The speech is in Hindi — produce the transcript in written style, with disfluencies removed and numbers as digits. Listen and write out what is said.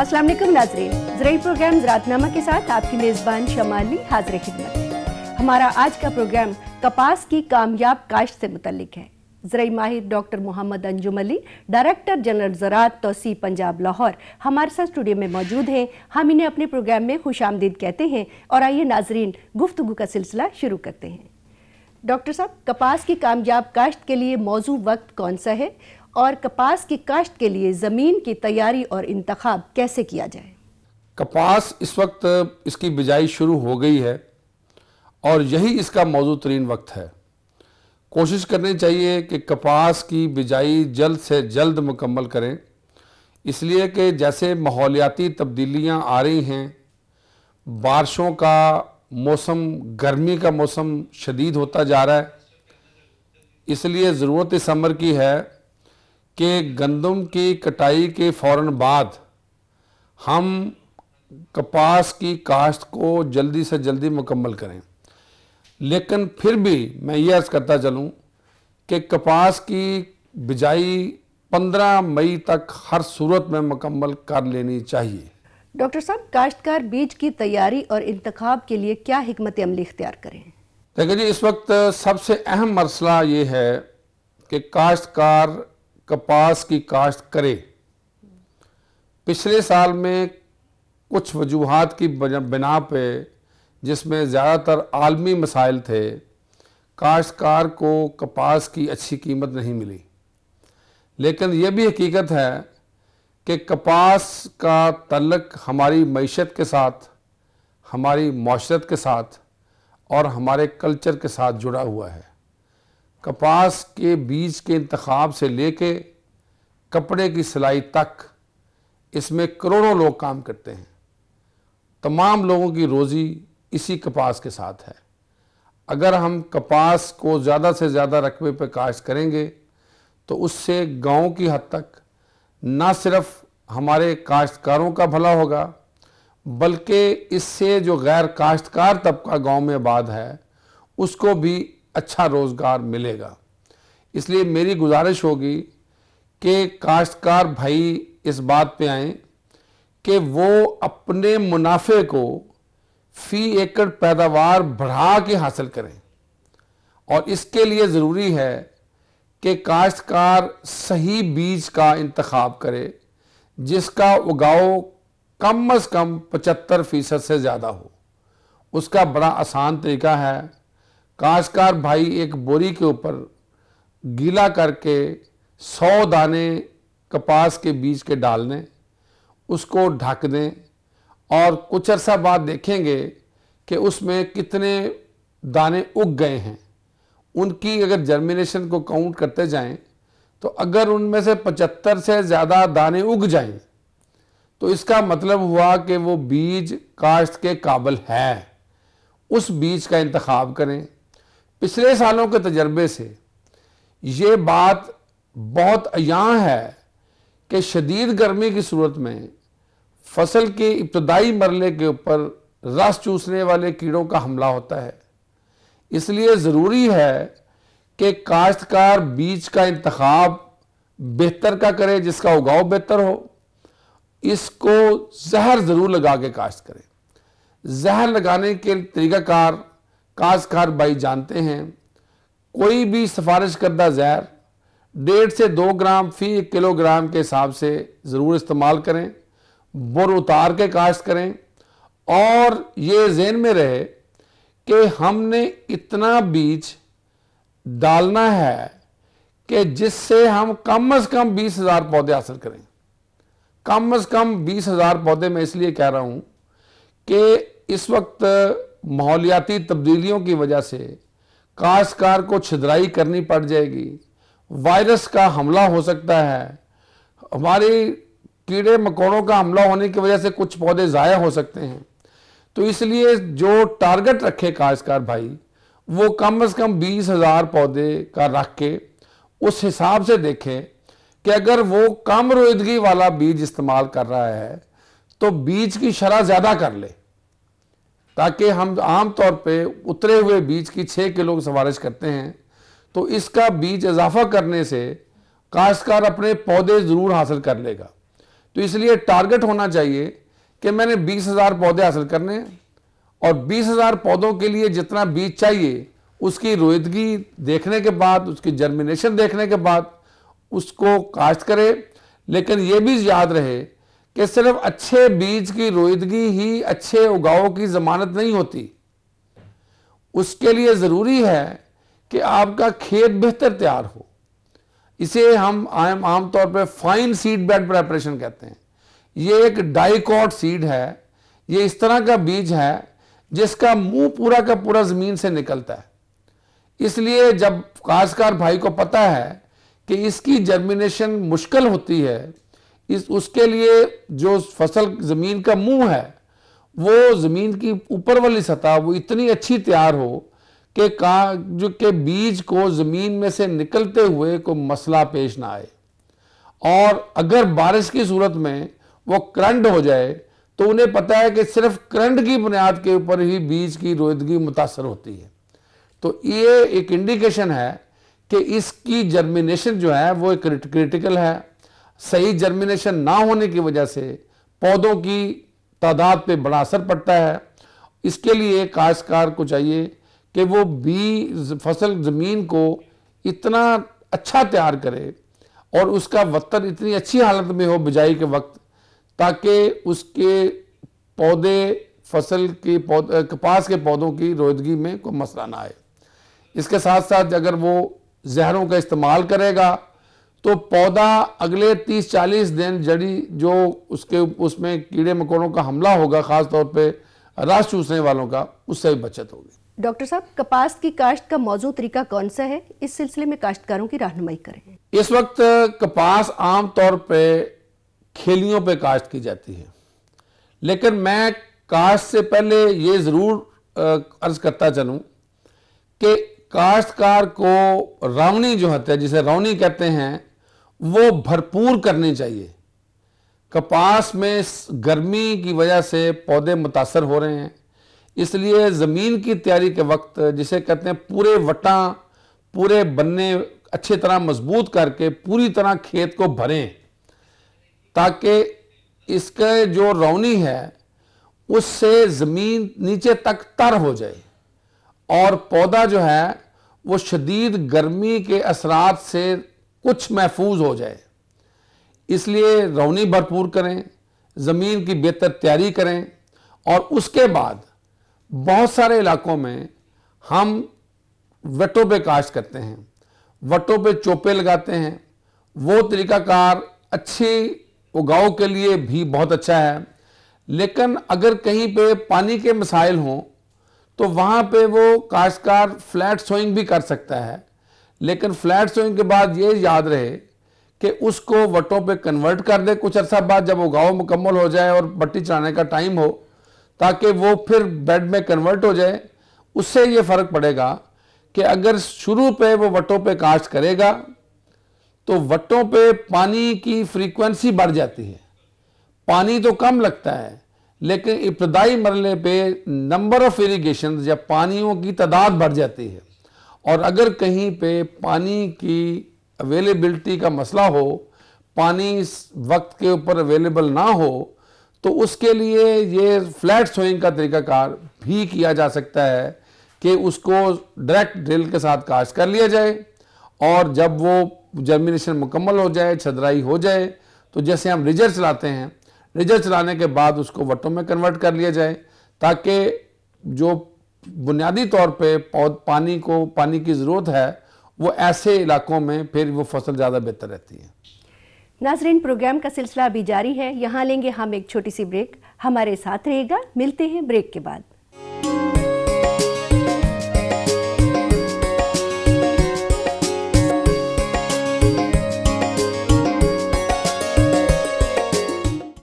अस्सलाम वालेकुम नाज़रीन, ज़राई प्रोग्राम ज़राअतनामा के साथ आपकी मेज़बान शमाली हाज़िर खिदमत है। हमारा आज का प्रोग्राम कपास की कामयाब काश्त से मुतल्लिक है। ज़राई माहिर doctor Mohammad Anjum Ali, director general ज़राअत तौसी पंजाब लाहौर, हमारे साथ स्टूडियो में मौजूद हैं। हम इन्हें अपने प्रोग्राम में खुशामदीद कहते हैं और आइए नाज़रीन, गुफ्तगू का सिलसिला शुरू करते हैं। डॉक्टर साहब, कपास की कामयाब काश्त के लिए मौजू वक्त कौन सा है और कपास की काश्त के लिए ज़मीन की तैयारी और इंतखाब कैसे किया जाए? कपास इस वक्त इसकी बिजाई शुरू हो गई है और यही इसका मौजू तरीन वक्त है। कोशिश करनी चाहिए कि कपास की बिजाई जल्द से जल्द मुकम्मल करें, इसलिए कि जैसे माहौलियाती तब्दीलियां आ रही हैं, बारिशों का मौसम, गर्मी का मौसम शदीद होता जा रहा है, इसलिए ज़रूरत इस अमर की है कि गंदम की कटाई के फ़ौरन बाद हम कपास की काश्त को जल्दी से जल्दी मुकम्मल करें। लेकिन फिर भी मैं ये अर्ज़ करता चलूँ कि कपास की बिजाई 15 मई तक हर सूरत में मुकम्मल कर लेनी चाहिए। डॉक्टर साहब, काश्तकार बीज की तैयारी और इंतखाब के लिए क्या हिकमत अमली इख्तियार करें? देखिए जी, इस वक्त सबसे अहम मसला ये है कि काश्तकार कपास की काश्त करे। पिछले साल में कुछ वजूहात की बिना पे, जिसमें ज़्यादातर आलमी मसाइल थे, काश्तकार को कपास की अच्छी कीमत नहीं मिली। लेकिन यह भी हकीकत है कि कपास का तल्लुक़ हमारी मईशत के साथ, हमारी माशरत के साथ और हमारे कल्चर के साथ जुड़ा हुआ है। कपास के बीज के इंतखाब से लेके कपड़े की सिलाई तक इसमें करोड़ों लोग काम करते हैं। तमाम लोगों की रोज़ी इसी कपास के साथ है। अगर हम कपास को ज़्यादा से ज़्यादा रकबे पर काश्त करेंगे तो उससे गाँव की हद तक ना सिर्फ हमारे काश्तकारों का भला होगा, बल्कि इससे जो गैर काश्तकार तबका गाँव में आबाद है उसको भी अच्छा रोज़गार मिलेगा। इसलिए मेरी गुजारिश होगी कि काश्तकार भाई इस बात पे आएँ कि वो अपने मुनाफे को फ़ी एकड़ पैदावार बढ़ा के हासिल करें, और इसके लिए ज़रूरी है कि काश्तकार सही बीज का इंतखाब करे जिसका उगाव कम अज़ कम 75% से ज़्यादा हो। उसका बड़ा आसान तरीका है, काश्तकार भाई एक बोरी के ऊपर गीला करके 100 दाने कपास के बीज के डाल दें, उसको ढक दें और कुछ अर्सा बाद देखेंगे कि उसमें कितने दाने उग गए हैं। उनकी अगर जर्मिनेशन को काउंट करते जाएं तो अगर उनमें से 75 से ज़्यादा दाने उग जाएं तो इसका मतलब हुआ कि वो बीज काश्त के काबिल है। उस बीज का इंतखाब करें। पिछले सालों के तजर्बे से ये बात बहुत अयां है कि शदीद गर्मी की सूरत में फसल के इब्तदाई मरले के ऊपर रस चूसने वाले कीड़ों का हमला होता है। इसलिए ज़रूरी है कि काश्तकार बीज का इंतखाब बेहतर का करे जिसका उगाव बेहतर हो। इसको जहर ज़रूर लगा के काश्त करें। जहर लगाने के तरीक़ाकार काश्तकार भाई जानते हैं। कोई भी सिफारिश करदा जहर 1.5 से 2 ग्राम फ़ी 1 किलोग्राम के हिसाब से ज़रूर इस्तेमाल करें। बुर उतार के काश्त करें और ये ज़हन में रहे कि हमने इतना बीज डालना है कि जिससे हम कम अज़ कम 20,000 पौधे हासिल करें। कम अज़ कम 20,000 पौधे मैं इसलिए कह रहा हूँ कि इस वक्त माहौलियाती तब्दीलियों की वजह से काश्तकार को छिदराई करनी पड़ जाएगी, वायरस का हमला हो सकता है, हमारे कीड़े मकोड़ों का हमला होने की वजह से कुछ पौधे ज़ाया हो सकते हैं। तो इसलिए जो टारगेट रखे काश्तकार भाई वो कम अज़ कम 20,000 पौधे का रख के उस हिसाब से देखें कि अगर वो कम रोईदगी वाला बीज इस्तेमाल कर रहा है तो बीज की शरह ज़्यादा कर ले, ताकि हम आम तौर पे उतरे हुए बीज की 6 किलो की सिफारिश करते हैं। तो इसका बीज इजाफा करने से काश्तकार अपने पौधे ज़रूर हासिल कर लेगा। तो इसलिए टारगेट होना चाहिए कि मैंने 20,000 पौधे हासिल करने हैं और 20,000 पौधों के लिए जितना बीज चाहिए उसकी रोईदगी देखने के बाद, उसकी जर्मिनेशन देखने के बाद उसको काश्त करें। लेकिन ये भी याद रहे कि सिर्फ अच्छे बीज की रोईदगी ही अच्छे उगाव की जमानत नहीं होती। उसके लिए ज़रूरी है कि आपका खेत बेहतर तैयार हो। इसे हम आमतौर पर फाइन सीड बेड प्रेपरेशन कहते हैं। ये एक डाइकॉट सीड है। ये इस तरह का बीज है जिसका मुंह पूरा का पूरा ज़मीन से निकलता है। इसलिए जब काश्तकार भाई को पता है कि इसकी जर्मिनेशन मुश्किल होती है, उसके लिए जो फसल ज़मीन का मुंह है वो ज़मीन की ऊपर वाली सतह वो इतनी अच्छी तैयार हो कि बीज को ज़मीन में से निकलते हुए कोई मसला पेश ना आए। और अगर बारिश की सूरत में वो करंट हो जाए तो उन्हें पता है कि सिर्फ करंट की बुनियाद के ऊपर ही बीज की रोईदगी मुतासर होती है। तो ये एक इंडिकेशन है कि इसकी जर्मिनेशन जो है वो क्रिटिकल है। सही जर्मिनेशन ना होने की वजह से पौधों की तादाद पे बड़ा असर पड़ता है। इसके लिए काश्तकार को चाहिए कि वो फसल ज़मीन को इतना अच्छा तैयार करे और उसका वत्तर इतनी अच्छी हालत में हो बिजाई के वक्त, ताकि उसके पौधे कपास के पौधों की रोईदगी में कोई मसला ना आए। इसके साथ साथ अगर वो जहरों का इस्तेमाल करेगा तो पौधा अगले 30-40 दिन जड़ी जो उसमें कीड़े मकोड़ों का हमला होगा, ख़ास तौर पे रस चूसने वालों का, उससे भी बचत होगी। डॉक्टर साहब, कपास की काश्त का मौजूद तरीका कौन सा है? इस सिलसिले में काश्तकारों की रहनुमाई करें। इस वक्त कपास आम तौर पे खेलियों पे काश्त की जाती है, लेकिन मैं काश्त से पहले ये ज़रूर अर्ज करता चलूँ कि काश्तकार को रावनी जो होता है, जिसे रौनी कहते हैं, वो भरपूर करनी चाहिए। कपास में गर्मी की वजह से पौधे मुतासर हो रहे हैं, इसलिए ज़मीन की तैयारी के वक्त, जिसे कहते हैं पूरे वटा पूरे बन्ने अच्छी तरह मजबूत करके पूरी तरह खेत को भरें, ताकि इसका जो रौनी है उससे ज़मीन नीचे तक तर हो जाए और पौधा जो है वो शदीद गर्मी के असरात से कुछ महफूज हो जाए। इसलिए रौनी भरपूर करें, ज़मीन की बेहतर तैयारी करें और उसके बाद बहुत सारे इलाकों में हम वटों पे काश्त करते हैं, वटों पे चोपे लगाते हैं। वो तरीकाकार अच्छी उगाव के लिए भी बहुत अच्छा है, लेकिन अगर कहीं पे पानी के मसाइल हों तो वहाँ पे वो काश्तकार फ्लैट सोइंग भी कर सकता है। लेकिन फ्लैट सोइंग के बाद ये याद रहे कि उसको वटों पे कन्वर्ट कर दे कुछ अर्सा बाद, जब उगाव मुकम्मल हो जाए और पट्टी चढ़ाने का टाइम हो, ताकि वो फिर बेड में कन्वर्ट हो जाए। उससे ये फ़र्क पड़ेगा कि अगर शुरू पे वो वटों पे काश्त करेगा तो वटों पे पानी की फ्रीक्वेंसी बढ़ जाती है, पानी तो कम लगता है, लेकिन इब्तदाई मरले पे नंबर ऑफ इरिगेशन या पानियों की तादाद बढ़ जाती है। और अगर कहीं पे पानी की अवेलेबिलिटी का मसला हो, पानी इस वक्त के ऊपर अवेलेबल ना हो, तो उसके लिए ये फ्लैट सोइंग का तरीकाकार भी किया जा सकता है कि उसको डायरेक्ट ड्रिल के साथ काश्त कर लिया जाए और जब वो जर्मिनेशन मुकम्मल हो जाए, छदराई हो जाए, तो जैसे हम रिजर चलाते हैं, रिजर चलाने के बाद उसको वटों में कन्वर्ट कर लिया जाए, ताकि जो बुनियादी तौर पे पानी की ज़रूरत है वो ऐसे इलाकों में फिर वो फसल ज़्यादा बेहतर रहती है। नाज़रीन, प्रोग्राम का सिलसिला अभी जारी है। यहाँ लेंगे हम एक छोटी सी ब्रेक। हमारे साथ रहेगा, मिलते हैं ब्रेक के बाद।